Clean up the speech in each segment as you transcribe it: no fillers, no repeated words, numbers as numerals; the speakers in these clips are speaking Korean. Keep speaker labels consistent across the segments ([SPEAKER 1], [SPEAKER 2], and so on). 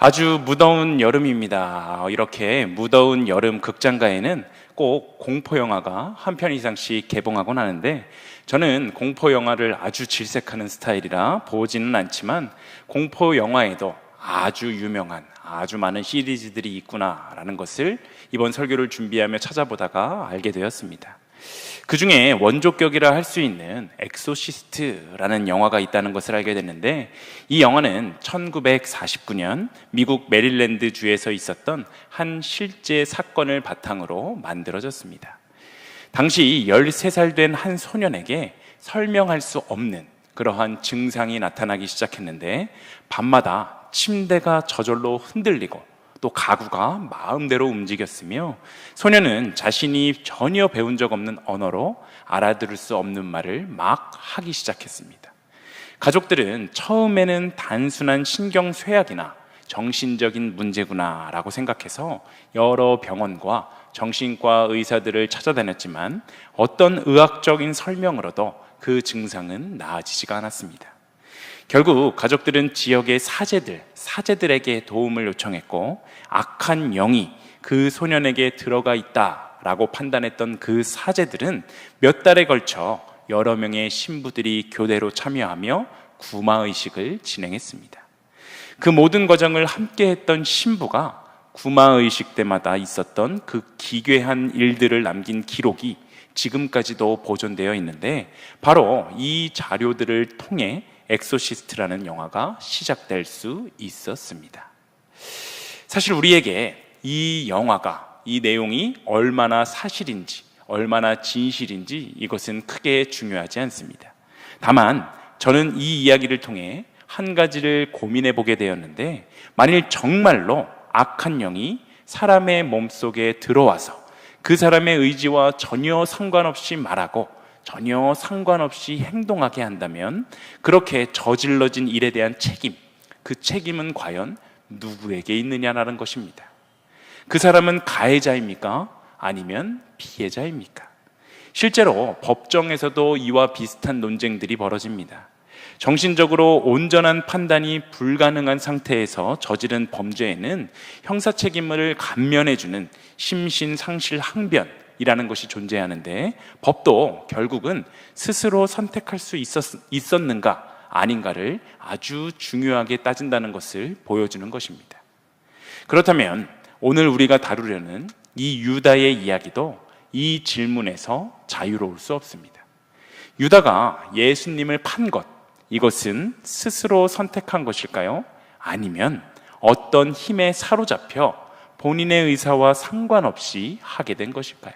[SPEAKER 1] 아주 무더운 여름입니다. 이렇게 무더운 여름 극장가에는 꼭 공포 영화가 한 편 이상씩 개봉하곤 하는데, 저는 공포 영화를 아주 질색하는 스타일이라 보지는 않지만 공포 영화에도 아주 유명한 아주 많은 시리즈들이 있구나라는 것을 이번 설교를 준비하며 찾아보다가 알게 되었습니다. 그 중에 원조격이라 할 수 있는 엑소시스트라는 영화가 있다는 것을 알게 됐는데, 이 영화는 1949년 미국 메릴랜드 주에서 있었던 한 실제 사건을 바탕으로 만들어졌습니다. 당시 13살 된 한 소년에게 설명할 수 없는 그러한 증상이 나타나기 시작했는데, 밤마다 침대가 저절로 흔들리고 또 가구가 마음대로 움직였으며, 소년은 자신이 전혀 배운 적 없는 언어로 알아들을 수 없는 말을 막 하기 시작했습니다. 가족들은 처음에는 단순한 신경쇠약이나 정신적인 문제구나 라고 생각해서 여러 병원과 정신과 의사들을 찾아다녔지만 어떤 의학적인 설명으로도 그 증상은 나아지지가 않았습니다. 결국 가족들은 지역의 사제들에게 도움을 요청했고, 악한 영이 그 소년에게 들어가 있다라고 판단했던 그 사제들은 몇 달에 걸쳐 여러 명의 신부들이 교대로 참여하며 구마의식을 진행했습니다. 그 모든 과정을 함께했던 신부가 구마의식 때마다 있었던 그 기괴한 일들을 남긴 기록이 지금까지도 보존되어 있는데, 바로 이 자료들을 통해 엑소시스트라는 영화가 시작될 수 있었습니다. 사실 우리에게 이 영화가, 이 내용이 얼마나 사실인지, 얼마나 진실인지 이것은 크게 중요하지 않습니다. 다만 저는 이 이야기를 통해 한 가지를 고민해 보게 되었는데, 만일 정말로 악한 영이 사람의 몸속에 들어와서 그 사람의 의지와 전혀 상관없이 말하고 전혀 상관없이 행동하게 한다면, 그렇게 저질러진 일에 대한 책임, 그 책임은 과연 누구에게 있느냐라는 것입니다. 그 사람은 가해자입니까? 아니면 피해자입니까? 실제로 법정에서도 이와 비슷한 논쟁들이 벌어집니다. 정신적으로 온전한 판단이 불가능한 상태에서 저지른 범죄에는 형사 책임을 감면해주는 심신상실항변이라는 것이 존재하는데, 법도 결국은 스스로 선택할 수 있었는가 아닌가를 아주 중요하게 따진다는 것을 보여주는 것입니다. 그렇다면 오늘 우리가 다루려는 이 유다의 이야기도 이 질문에서 자유로울 수 없습니다. 유다가 예수님을 판 것, 이것은 스스로 선택한 것일까요? 아니면 어떤 힘에 사로잡혀 본인의 의사와 상관없이 하게 된 것일까요?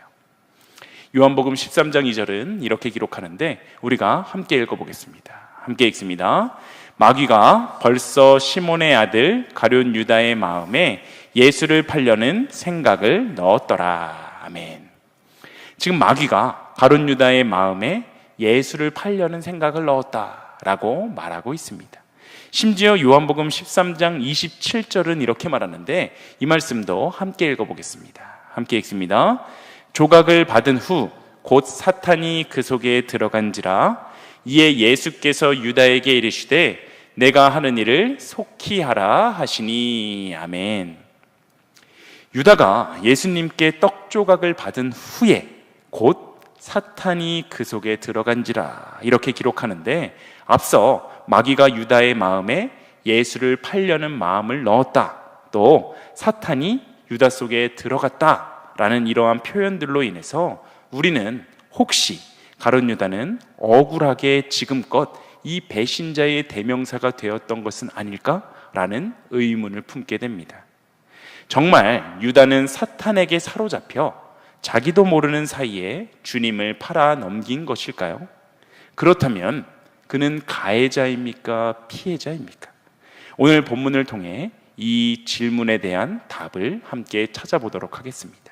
[SPEAKER 1] 요한복음 13장 2절은 이렇게 기록하는데, 우리가 함께 읽어보겠습니다. 함께 읽습니다. 마귀가 벌써 시몬의 아들 가룟 유다의 마음에 예수를 팔려는 생각을 넣었더라. 아멘. 지금 마귀가 가룟 유다의 마음에 예수를 팔려는 생각을 넣었다라고 말하고 있습니다. 심지어 요한복음 13장 27절은 이렇게 말하는데, 이 말씀도 함께 읽어보겠습니다. 함께 읽습니다. 조각을 받은 후 곧 사탄이 그 속에 들어간지라. 이에 예수께서 유다에게 이르시되 내가 하는 일을 속히 하라 하시니. 아멘. 유다가 예수님께 떡 조각을 받은 후에 곧 사탄이 그 속에 들어간지라, 이렇게 기록하는데, 앞서 마귀가 유다의 마음에 예수를 팔려는 마음을 넣었다, 또 사탄이 유다 속에 들어갔다라는 이러한 표현들로 인해서 우리는 혹시 가룟 유다는 억울하게 지금껏 이 배신자의 대명사가 되었던 것은 아닐까라는 의문을 품게 됩니다. 정말 유다는 사탄에게 사로잡혀 자기도 모르는 사이에 주님을 팔아 넘긴 것일까요? 그렇다면 그는 가해자입니까? 피해자입니까? 오늘 본문을 통해 이 질문에 대한 답을 함께 찾아보도록 하겠습니다.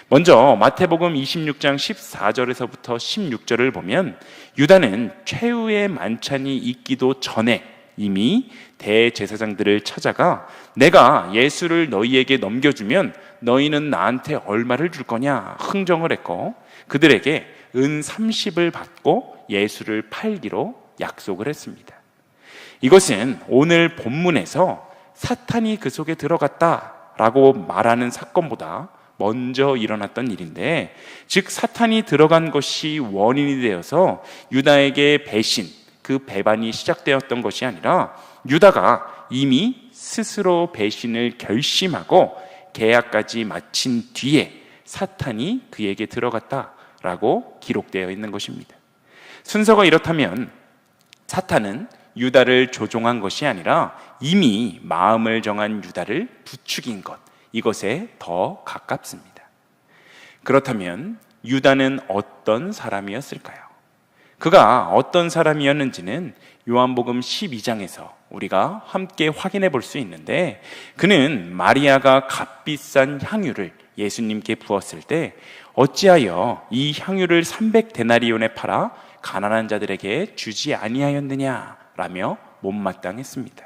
[SPEAKER 1] 먼저 마태복음 26장 14절에서부터 16절을 보면, 유다는 최후의 만찬이 있기도 전에 이미 대제사장들을 찾아가 내가 예수를 너희에게 넘겨주면 너희는 나한테 얼마를 줄 거냐 흥정을 했고, 그들에게 은 30을 받고 예수를 팔기로 약속을 했습니다. 이것은 오늘 본문에서 사탄이 그 속에 들어갔다라고 말하는 사건보다 먼저 일어났던 일인데, 즉 사탄이 들어간 것이 원인이 되어서 유다에게 배신, 그 배반이 시작되었던 것이 아니라 유다가 이미 스스로 배신을 결심하고 계약까지 마친 뒤에 사탄이 그에게 들어갔다라고 기록되어 있는 것입니다. 순서가 이렇다면 사탄은 유다를 조종한 것이 아니라 이미 마음을 정한 유다를 부추긴 것, 이것에 더 가깝습니다. 그렇다면 유다는 어떤 사람이었을까요? 그가 어떤 사람이었는지는 요한복음 12장에서 우리가 함께 확인해 볼 수 있는데, 그는 마리아가 값비싼 향유를 예수님께 부었을 때 어찌하여 이 향유를 300데나리온에 팔아 가난한 자들에게 주지 아니하였느냐라며 못마땅했습니다.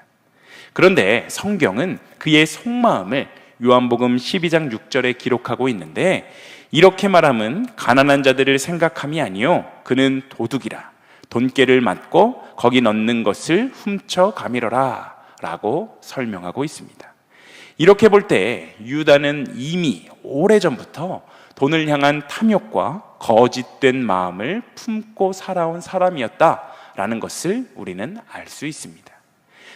[SPEAKER 1] 그런데 성경은 그의 속마음을 요한복음 12장 6절에 기록하고 있는데, 이렇게 말함은 가난한 자들을 생각함이 아니요 그는 도둑이라 돈깨를 맞고 거기 넣는 것을 훔쳐 가밀어라 라고 설명하고 있습니다. 이렇게 볼 때 유다는 이미 오래전부터 돈을 향한 탐욕과 거짓된 마음을 품고 살아온 사람이었다라는 것을 우리는 알 수 있습니다.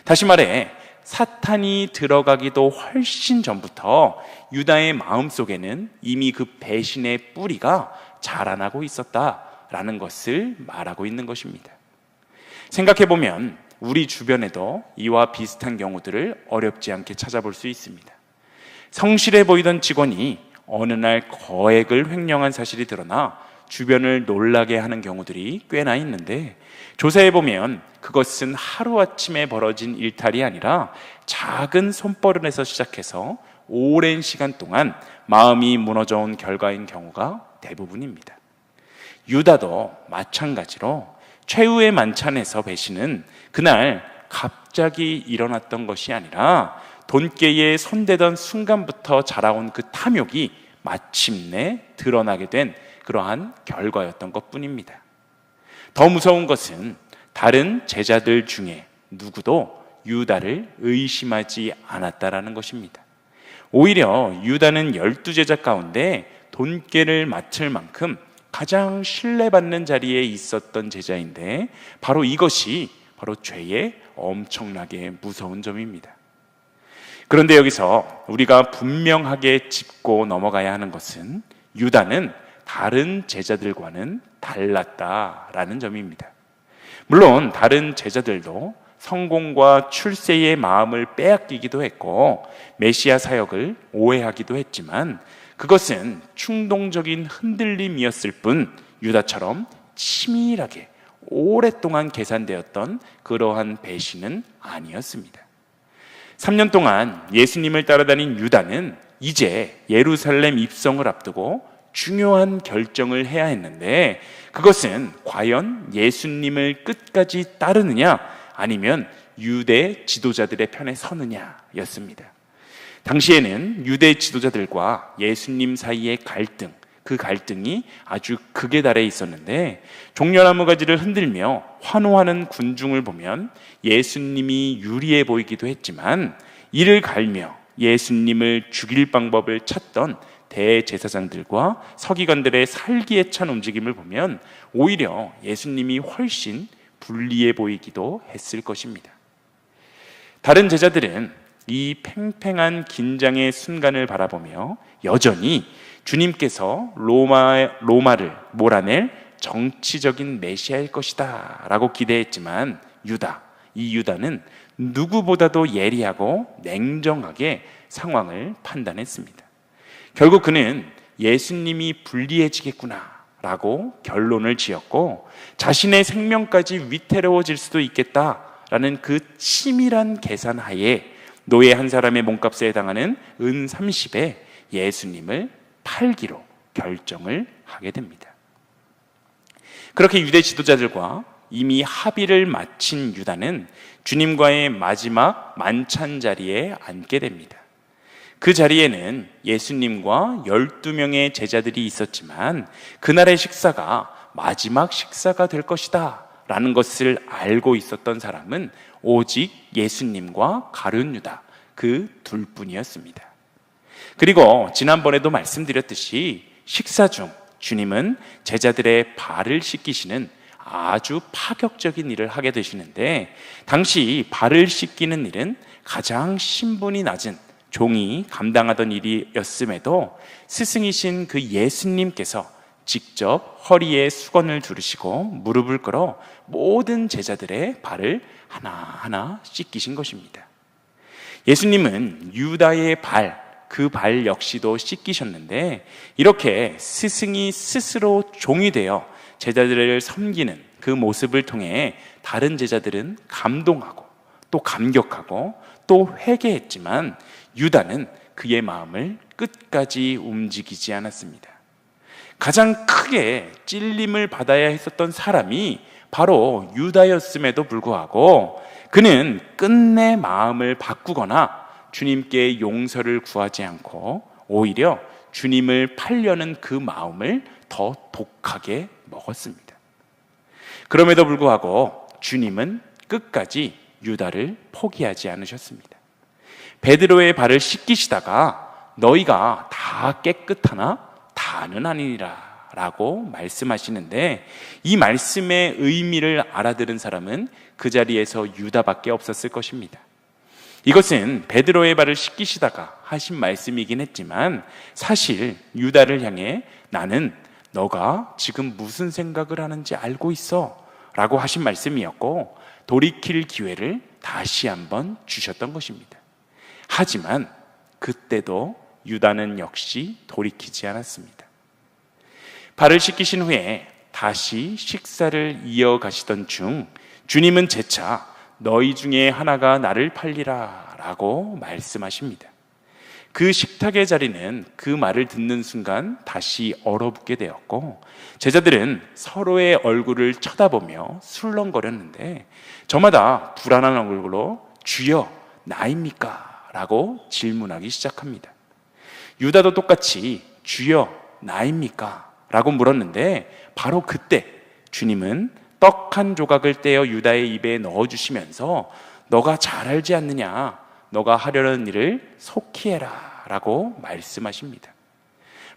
[SPEAKER 1] 다시 말해 사탄이 들어가기도 훨씬 전부터 유다의 마음속에는 이미 그 배신의 뿌리가 자라나고 있었다라는 것을 말하고 있는 것입니다. 생각해보면 우리 주변에도 이와 비슷한 경우들을 어렵지 않게 찾아볼 수 있습니다. 성실해 보이던 직원이 어느 날 거액을 횡령한 사실이 드러나 주변을 놀라게 하는 경우들이 꽤나 있는데, 조사해보면 그것은 하루아침에 벌어진 일탈이 아니라 작은 손버릇에서 시작해서 오랜 시간 동안 마음이 무너져 온 결과인 경우가 대부분입니다. 유다도 마찬가지로 최후의 만찬에서 배신은 그날 갑자기 일어났던 것이 아니라 돈깨에 손대던 순간부터 자라온 그 탐욕이 마침내 드러나게 된 그러한 결과였던 것뿐입니다. 더 무서운 것은 다른 제자들 중에 누구도 유다를 의심하지 않았다라는 것입니다. 오히려 유다는 12제자 가운데 돈깨를 맡을 만큼 가장 신뢰받는 자리에 있었던 제자인데, 바로 이것이 바로 죄의 엄청나게 무서운 점입니다. 그런데 여기서 우리가 분명하게 짚고 넘어가야 하는 것은 유다는 다른 제자들과는 달랐다라는 점입니다. 물론 다른 제자들도 성공과 출세의 마음을 빼앗기기도 했고 메시아 사역을 오해하기도 했지만, 그것은 충동적인 흔들림이었을 뿐 유다처럼 치밀하게 오랫동안 계산되었던 그러한 배신은 아니었습니다. 3년 동안 예수님을 따라다닌 유다는 이제 예루살렘 입성을 앞두고 중요한 결정을 해야 했는데, 그것은 과연 예수님을 끝까지 따르느냐 아니면 유대 지도자들의 편에 서느냐였습니다. 당시에는 유대 지도자들과 예수님 사이의 갈등, 그 갈등이 아주 극에 달해 있었는데, 종려나무 가지를 흔들며 환호하는 군중을 보면 예수님이 유리해 보이기도 했지만, 이를 갈며 예수님을 죽일 방법을 찾던 대제사장들과 서기관들의 살기에 찬 움직임을 보면 오히려 예수님이 훨씬 불리해 보이기도 했을 것입니다. 다른 제자들은 이 팽팽한 긴장의 순간을 바라보며 여전히 주님께서 로마를 몰아낼 정치적인 메시아일 것이다 라고 기대했지만, 이 유다는 누구보다도 예리하고 냉정하게 상황을 판단했습니다. 결국 그는 예수님이 불리해지겠구나 라고 결론을 지었고, 자신의 생명까지 위태로워질 수도 있겠다라는 그 치밀한 계산하에 노예 한 사람의 몸값에 해당하는 은 30에 예수님을 팔기로 결정을 하게 됩니다. 그렇게 유대 지도자들과 이미 합의를 마친 유다는 주님과의 마지막 만찬 자리에 앉게 됩니다. 그 자리에는 예수님과 12명의 제자들이 있었지만 그날의 식사가 마지막 식사가 될 것이다 라는 것을 알고 있었던 사람은 오직 예수님과 가룟 유다, 그 둘뿐이었습니다. 그리고 지난번에도 말씀드렸듯이 식사 중 주님은 제자들의 발을 씻기시는 아주 파격적인 일을 하게 되시는데, 당시 발을 씻기는 일은 가장 신분이 낮은 종이 감당하던 일이었음에도 스승이신 그 예수님께서 직접 허리에 수건을 두르시고 무릎을 꿇어 모든 제자들의 발을 하나하나 씻기신 것입니다. 예수님은 유다의 발, 그 발 역시도 씻기셨는데, 이렇게 스승이 스스로 종이 되어 제자들을 섬기는 그 모습을 통해 다른 제자들은 감동하고 또 감격하고 또 회개했지만, 유다는 그의 마음을 끝까지 움직이지 않았습니다. 가장 크게 찔림을 받아야 했었던 사람이 바로 유다였음에도 불구하고 그는 끝내 마음을 바꾸거나 주님께 용서를 구하지 않고 오히려 주님을 팔려는 그 마음을 더 독하게 먹었습니다. 그럼에도 불구하고 주님은 끝까지 유다를 포기하지 않으셨습니다. 베드로의 발을 씻기시다가 너희가 다 깨끗하나 다는 아니니라 라고 말씀하시는데, 이 말씀의 의미를 알아들은 사람은 그 자리에서 유다밖에 없었을 것입니다. 이것은 베드로의 발을 씻기시다가 하신 말씀이긴 했지만, 사실 유다를 향해 나는 너가 지금 무슨 생각을 하는지 알고 있어 라고 하신 말씀이었고, 돌이킬 기회를 다시 한번 주셨던 것입니다. 하지만 그때도 유다는 역시 돌이키지 않았습니다. 발을 씻기신 후에 다시 식사를 이어가시던 중 주님은 재차 너희 중에 하나가 나를 팔리라 라고 말씀하십니다. 그 식탁의 자리는 그 말을 듣는 순간 다시 얼어붙게 되었고, 제자들은 서로의 얼굴을 쳐다보며 술렁거렸는데, 저마다 불안한 얼굴로 주여 나입니까? 라고 질문하기 시작합니다. 유다도 똑같이 주여 나입니까? 라고 물었는데, 바로 그때 주님은 떡 한 조각을 떼어 유다의 입에 넣어주시면서 너가 잘 알지 않느냐, 너가 하려는 일을 속히 해라 라고 말씀하십니다.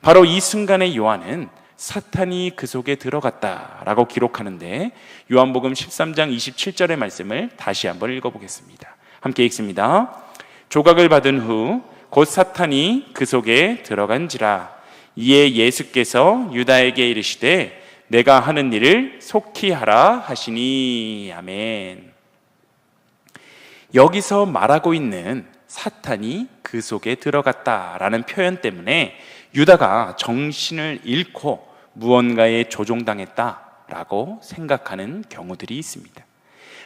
[SPEAKER 1] 바로 이 순간에 요한은 사탄이 그 속에 들어갔다 라고 기록하는데, 요한복음 13장 27절의 말씀을 다시 한번 읽어보겠습니다. 함께 읽습니다. 조각을 받은 후 곧 사탄이 그 속에 들어간지라. 이에 예수께서 유다에게 이르시되 내가 하는 일을 속히 하라 하시니. 아멘. 여기서 말하고 있는 사탄이 그 속에 들어갔다라는 표현 때문에 유다가 정신을 잃고 무언가에 조종당했다라고 생각하는 경우들이 있습니다.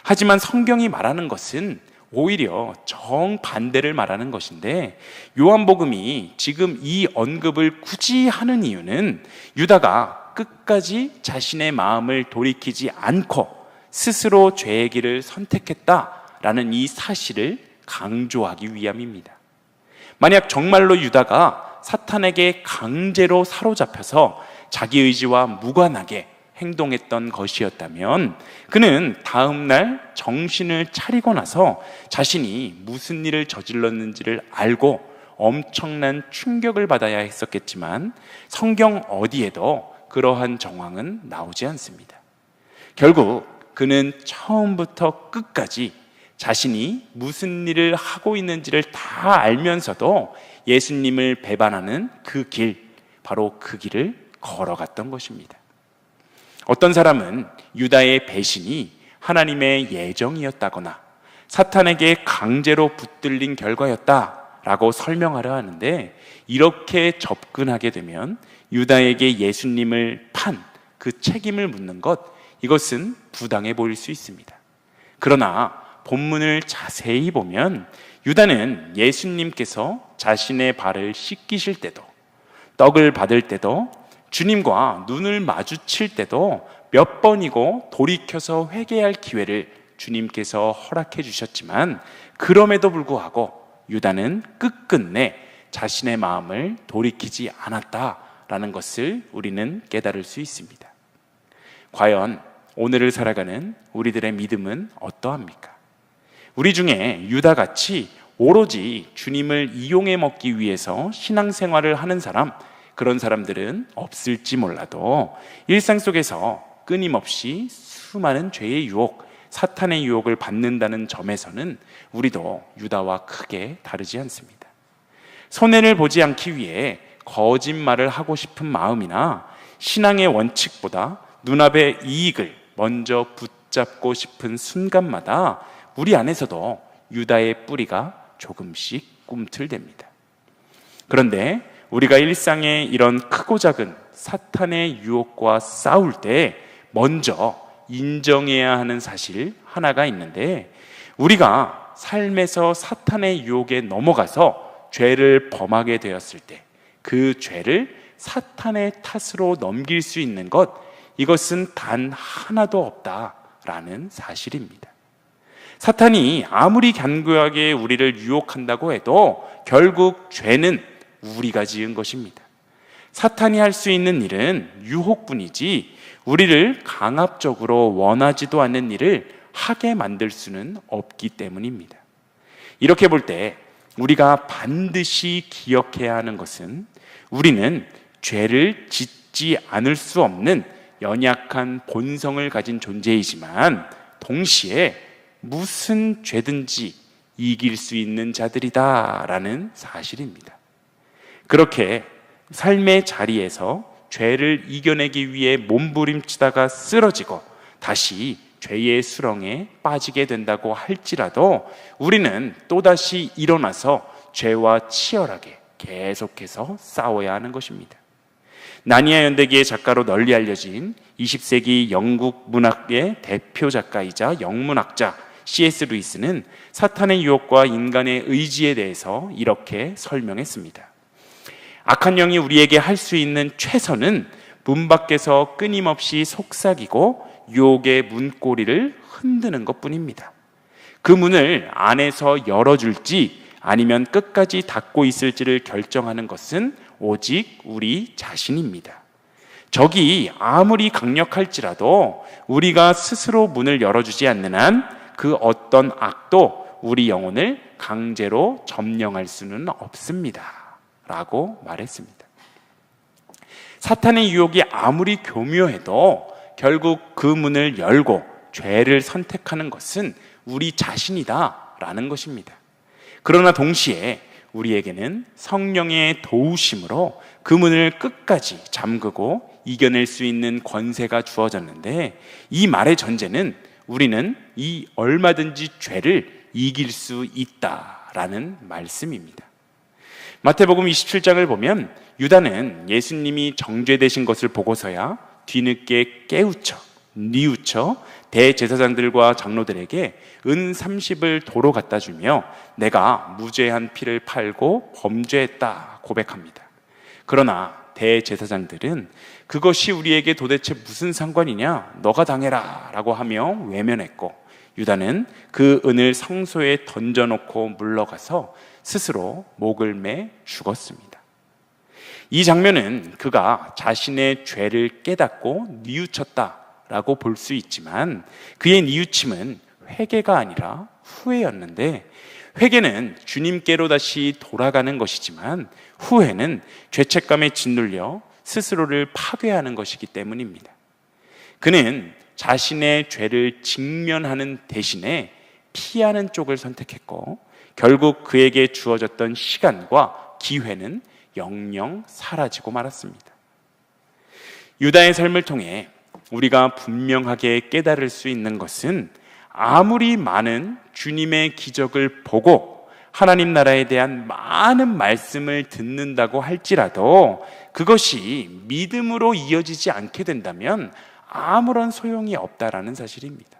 [SPEAKER 1] 하지만 성경이 말하는 것은 오히려 정반대를 말하는 것인데, 요한복음이 지금 이 언급을 굳이 하는 이유는 유다가 끝까지 자신의 마음을 돌이키지 않고 스스로 죄의 길을 선택했다라는 이 사실을 강조하기 위함입니다. 만약 정말로 유다가 사탄에게 강제로 사로잡혀서 자기 의지와 무관하게 행동했던 것이었다면, 그는 다음날 정신을 차리고 나서 자신이 무슨 일을 저질렀는지를 알고 엄청난 충격을 받아야 했었겠지만, 성경 어디에도 그러한 정황은 나오지 않습니다. 결국 그는 처음부터 끝까지 자신이 무슨 일을 하고 있는지를 다 알면서도 예수님을 배반하는 그 길, 바로 그 길을 걸어갔던 것입니다. 어떤 사람은 유다의 배신이 하나님의 예정이었다거나 사탄에게 강제로 붙들린 결과였다라고 설명하려 하는데, 이렇게 접근하게 되면 유다에게 예수님을 판 그 책임을 묻는 것, 이것은 부당해 보일 수 있습니다. 그러나 본문을 자세히 보면 유다는 예수님께서 자신의 발을 씻기실 때도, 떡을 받을 때도, 주님과 눈을 마주칠 때도 몇 번이고 돌이켜서 회개할 기회를 주님께서 허락해 주셨지만, 그럼에도 불구하고 유다는 끝끝내 자신의 마음을 돌이키지 않았다라는 것을 우리는 깨달을 수 있습니다. 과연 오늘을 살아가는 우리들의 믿음은 어떠합니까? 우리 중에 유다같이 오로지 주님을 이용해 먹기 위해서 신앙생활을 하는 사람, 그런 사람들은 없을지 몰라도 일상 속에서 끊임없이 수많은 죄의 유혹, 사탄의 유혹을 받는다는 점에서는 우리도 유다와 크게 다르지 않습니다. 손해를 보지 않기 위해 거짓말을 하고 싶은 마음이나 신앙의 원칙보다 눈앞의 이익을 먼저 붙잡고 싶은 순간마다 우리 안에서도 유다의 뿌리가 조금씩 꿈틀댑니다. 그런데 우리가 일상의 이런 크고 작은 사탄의 유혹과 싸울 때 먼저 인정해야 하는 사실 하나가 있는데, 우리가 삶에서 사탄의 유혹에 넘어가서 죄를 범하게 되었을 때 그 죄를 사탄의 탓으로 넘길 수 있는 것, 이것은 단 하나도 없다라는 사실입니다. 사탄이 아무리 간교하게 우리를 유혹한다고 해도 결국 죄는 우리가 지은 것입니다. 사탄이 할 수 있는 일은 유혹뿐이지 우리를 강압적으로 원하지도 않는 일을 하게 만들 수는 없기 때문입니다. 이렇게 볼 때 우리가 반드시 기억해야 하는 것은, 우리는 죄를 짓지 않을 수 없는 연약한 본성을 가진 존재이지만 동시에 무슨 죄든지 이길 수 있는 자들이다라는 사실입니다. 그렇게 삶의 자리에서 죄를 이겨내기 위해 몸부림치다가 쓰러지고 다시 죄의 수렁에 빠지게 된다고 할지라도 우리는 또다시 일어나서 죄와 치열하게 계속해서 싸워야 하는 것입니다. 나니아 연대기의 작가로 널리 알려진 20세기 영국 문학의 대표 작가이자 영문학자 C.S. 루이스는 사탄의 유혹과 인간의 의지에 대해서 이렇게 설명했습니다. 악한 영이 우리에게 할 수 있는 최선은 문 밖에서 끊임없이 속삭이고 유혹의 문고리를 흔드는 것뿐입니다. 그 문을 안에서 열어줄지 아니면 끝까지 닫고 있을지를 결정하는 것은 오직 우리 자신입니다. 적이 아무리 강력할지라도 우리가 스스로 문을 열어주지 않는 한 그 어떤 악도 우리 영혼을 강제로 점령할 수는 없습니다 라고 말했습니다. 사탄의 유혹이 아무리 교묘해도 결국 그 문을 열고 죄를 선택하는 것은 우리 자신이다 라는 것입니다. 그러나 동시에 우리에게는 성령의 도우심으로 그 문을 끝까지 잠그고 이겨낼 수 있는 권세가 주어졌는데, 이 말의 전제는 우리는 이 얼마든지 죄를 이길 수 있다라는 말씀입니다. 마태복음 27장을 보면 유다는 예수님이 정죄되신 것을 보고서야 뒤늦게 깨우쳐 뉘우쳐 대제사장들과 장로들에게 은 30을 도로 갖다 주며 내가 무죄한 피를 팔고 범죄했다 고백합니다. 그러나 대제사장들은 그것이 우리에게 도대체 무슨 상관이냐, 너가 당해라 라고 하며 외면했고, 유다는 그 은을 성소에 던져놓고 물러가서 스스로 목을 매 죽었습니다. 이 장면은 그가 자신의 죄를 깨닫고 뉘우쳤다라고 볼 수 있지만, 그의 뉘우침은 회개가 아니라 후회였는데, 회개는 주님께로 다시 돌아가는 것이지만 후회는 죄책감에 짓눌려 스스로를 파괴하는 것이기 때문입니다. 그는 자신의 죄를 직면하는 대신에 피하는 쪽을 선택했고, 결국 그에게 주어졌던 시간과 기회는 영영 사라지고 말았습니다. 유다의 삶을 통해 우리가 분명하게 깨달을 수 있는 것은, 아무리 많은 주님의 기적을 보고 하나님 나라에 대한 많은 말씀을 듣는다고 할지라도 그것이 믿음으로 이어지지 않게 된다면 아무런 소용이 없다라는 사실입니다.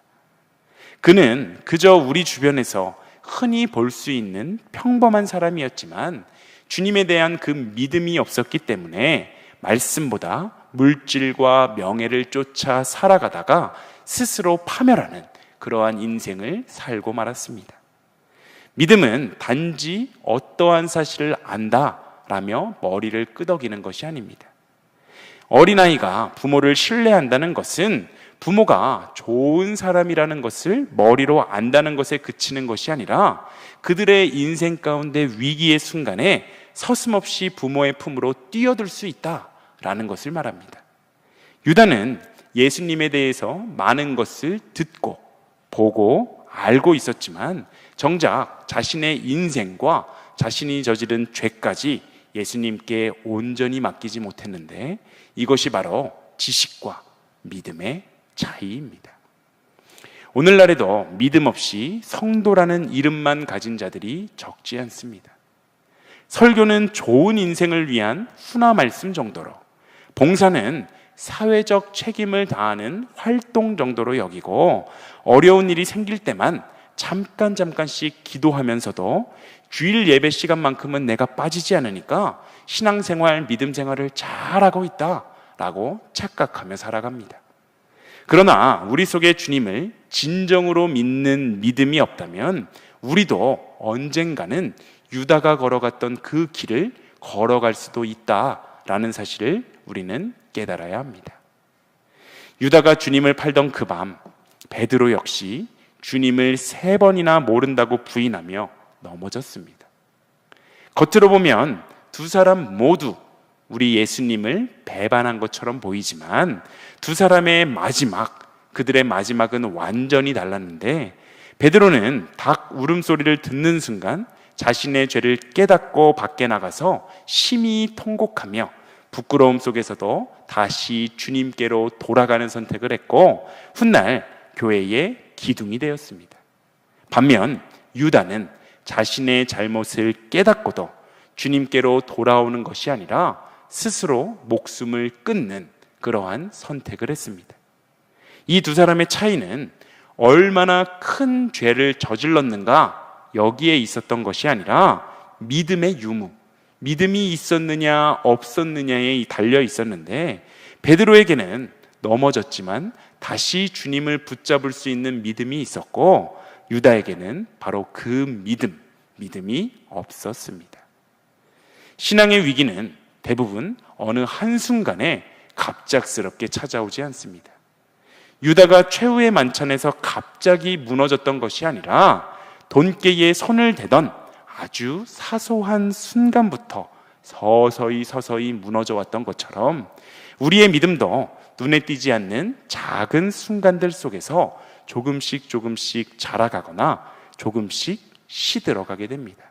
[SPEAKER 1] 그는 그저 우리 주변에서 흔히 볼 수 있는 평범한 사람이었지만 주님에 대한 그 믿음이 없었기 때문에 말씀보다 물질과 명예를 쫓아 살아가다가 스스로 파멸하는 그러한 인생을 살고 말았습니다. 믿음은 단지 어떠한 사실을 안다라며 머리를 끄덕이는 것이 아닙니다. 어린아이가 부모를 신뢰한다는 것은 부모가 좋은 사람이라는 것을 머리로 안다는 것에 그치는 것이 아니라 그들의 인생 가운데 위기의 순간에 서슴없이 부모의 품으로 뛰어들 수 있다라는 것을 말합니다. 유다는 예수님에 대해서 많은 것을 듣고 보고 알고 있었지만 정작 자신의 인생과 자신이 저지른 죄까지 예수님께 온전히 맡기지 못했는데 이것이 바로 지식과 믿음의 차이입니다. 오늘날에도 믿음 없이 성도라는 이름만 가진 자들이 적지 않습니다. 설교는 좋은 인생을 위한 훈화 말씀 정도로, 봉사는 사회적 책임을 다하는 활동 정도로 여기고, 어려운 일이 생길 때만 잠깐씩 기도하면서도 주일 예배 시간만큼은 내가 빠지지 않으니까 신앙생활, 믿음생활을 잘하고 있다라고 착각하며 살아갑니다. 그러나 우리 속에 주님을 진정으로 믿는 믿음이 없다면 우리도 언젠가는 유다가 걸어갔던 그 길을 걸어갈 수도 있다라는 사실을 우리는 깨달아야 합니다. 유다가 주님을 팔던 그 밤, 베드로 역시 주님을 3번이나 모른다고 부인하며 넘어졌습니다. 겉으로 보면 두 사람 모두 우리 예수님을 배반한 것처럼 보이지만 두 사람의 마지막, 그들의 마지막은 완전히 달랐는데, 베드로는 닭 울음소리를 듣는 순간 자신의 죄를 깨닫고 밖에 나가서 심히 통곡하며 부끄러움 속에서도 다시 주님께로 돌아가는 선택을 했고, 훗날 교회의 기둥이 되었습니다. 반면 유다는 자신의 잘못을 깨닫고도 주님께로 돌아오는 것이 아니라 스스로 목숨을 끊는 그러한 선택을 했습니다. 이 두 사람의 차이는 얼마나 큰 죄를 저질렀는가 여기에 있었던 것이 아니라 믿음의 유무, 믿음이 있었느냐 없었느냐에 달려 있었는데, 베드로에게는 넘어졌지만 다시 주님을 붙잡을 수 있는 믿음이 있었고, 유다에게는 바로 그 믿음이 없었습니다. 신앙의 위기는 대부분 어느 한순간에 갑작스럽게 찾아오지 않습니다. 유다가 최후의 만찬에서 갑자기 무너졌던 것이 아니라 돈깨에 손을 대던 아주 사소한 순간부터 서서히 무너져 왔던 것처럼 우리의 믿음도 눈에 띄지 않는 작은 순간들 속에서 조금씩 자라가거나 조금씩 시들어가게 됩니다.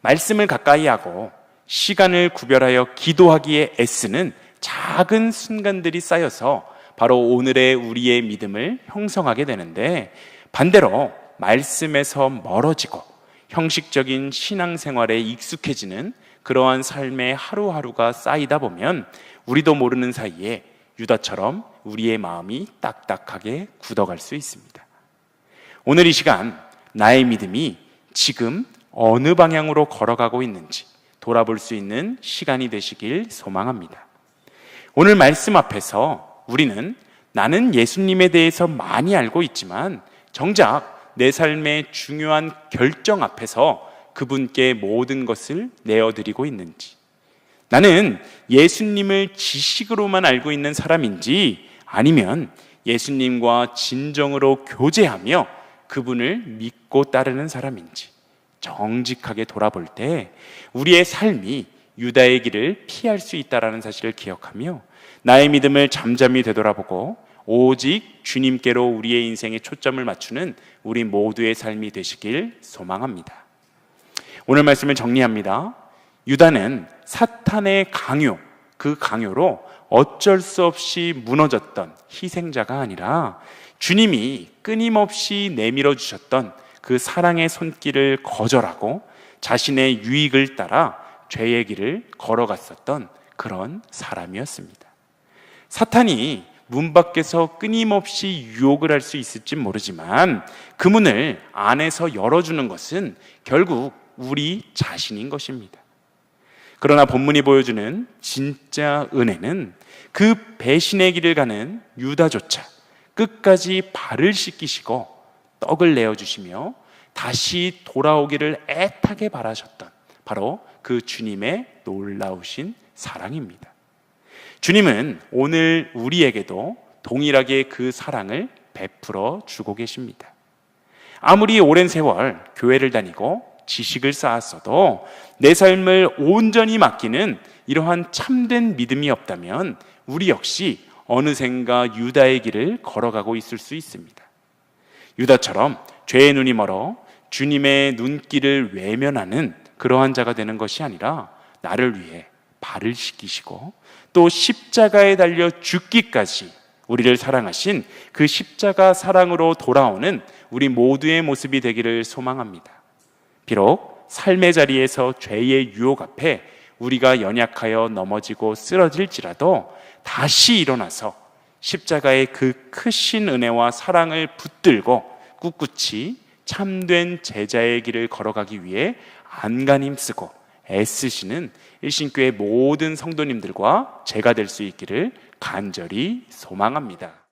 [SPEAKER 1] 말씀을 가까이 하고 시간을 구별하여 기도하기에 애쓰는 작은 순간들이 쌓여서 바로 오늘의 우리의 믿음을 형성하게 되는데, 반대로 말씀에서 멀어지고 형식적인 신앙생활에 익숙해지는 그러한 삶의 하루하루가 쌓이다 보면 우리도 모르는 사이에 유다처럼 우리의 마음이 딱딱하게 굳어갈 수 있습니다. 오늘 이 시간 나의 믿음이 지금 어느 방향으로 걸어가고 있는지 돌아볼 수 있는 시간이 되시길 소망합니다. 오늘 말씀 앞에서 우리는 나는 예수님에 대해서 많이 알고 있지만 정작 내 삶의 중요한 결정 앞에서 그분께 모든 것을 내어드리고 있는지, 나는 예수님을 지식으로만 알고 있는 사람인지 아니면 예수님과 진정으로 교제하며 그분을 믿고 따르는 사람인지 정직하게 돌아볼 때 우리의 삶이 유다의 길을 피할 수 있다는 사실을 기억하며 나의 믿음을 잠잠히 되돌아보고 오직 주님께로 우리의 인생에 초점을 맞추는 우리 모두의 삶이 되시길 소망합니다. 오늘 말씀을 정리합니다. 유다는 사탄의 강요, 그 강요로 어쩔 수 없이 무너졌던 희생자가 아니라 주님이 끊임없이 내밀어 주셨던 그 사랑의 손길을 거절하고 자신의 유익을 따라 죄의 길을 걸어갔었던 그런 사람이었습니다. 사탄이 문 밖에서 끊임없이 유혹을 할 수 있을지 모르지만 그 문을 안에서 열어주는 것은 결국 우리 자신인 것입니다. 그러나 본문이 보여주는 진짜 은혜는 그 배신의 길을 가는 유다조차 끝까지 발을 씻기시고 떡을 내어주시며 다시 돌아오기를 애타게 바라셨던 바로 그 주님의 놀라우신 사랑입니다. 주님은 오늘 우리에게도 동일하게 그 사랑을 베풀어 주고 계십니다. 아무리 오랜 세월 교회를 다니고 지식을 쌓았어도 내 삶을 온전히 맡기는 이러한 참된 믿음이 없다면 우리 역시 어느샌가 유다의 길을 걸어가고 있을 수 있습니다. 유다처럼 죄의 눈이 멀어 주님의 눈길을 외면하는 그러한 자가 되는 것이 아니라 나를 위해 발을 씻기시고 또 십자가에 달려 죽기까지 우리를 사랑하신 그 십자가 사랑으로 돌아오는 우리 모두의 모습이 되기를 소망합니다. 비록 삶의 자리에서 죄의 유혹 앞에 우리가 연약하여 넘어지고 쓰러질지라도 다시 일어나서 십자가의 그 크신 은혜와 사랑을 붙들고 꿋꿋이 참된 제자의 길을 걸어가기 위해 안간 힘쓰고 애쓰시는 일신교회 모든 성도님들과 제가 될 수 있기를 간절히 소망합니다.